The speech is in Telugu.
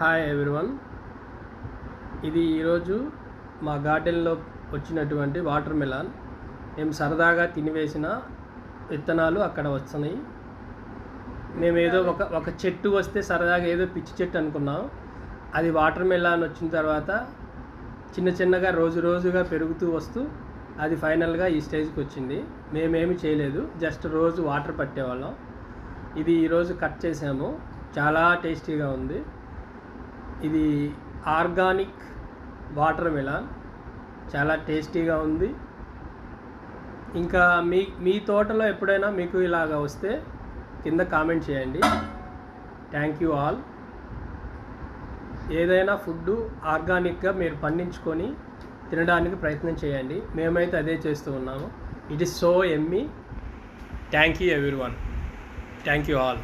Hi everyone. ఇది ఈరోజు మా గార్డెన్లో వచ్చినటువంటి వాటర్ మెలాన్. మేము సరదాగా తినివేసిన విత్తనాలు అక్కడ వస్తున్నాయి. మేము ఏదో ఒక చెట్టు వస్తే సరదాగా ఏదో పిచ్చి చెట్టు అనుకున్నాం. అది వాటర్ మెలాన్ వచ్చిన తర్వాత చిన్న చిన్నగా రోజుగా పెరుగుతూ వస్తూ అది ఫైనల్గా ఈ స్టేజ్కి వచ్చింది. మేమేమి చేయలేదు, జస్ట్ రోజు వాటర్ పట్టేవాళ్ళం. ఇది ఈరోజు కట్ చేసాము. చాలా టేస్టీగా ఉంది. ఇది ఆర్గానిక్ వాటర్ మెలాన్, చాలా టేస్టీగా ఉంది. ఇంకా మీ తోటలో ఎప్పుడైనా మీకు ఇలాగా వస్తే కింద కామెంట్ చేయండి. Thank you all. ఏదైనా ఫుడ్ ఆర్గానిక్గా మీరు పండించుకొని తినడానికి ప్రయత్నం చేయండి. మేమైతే అదే చేస్తూ ఉన్నాము. It is so Emmy. Thank you everyone. Thank you all.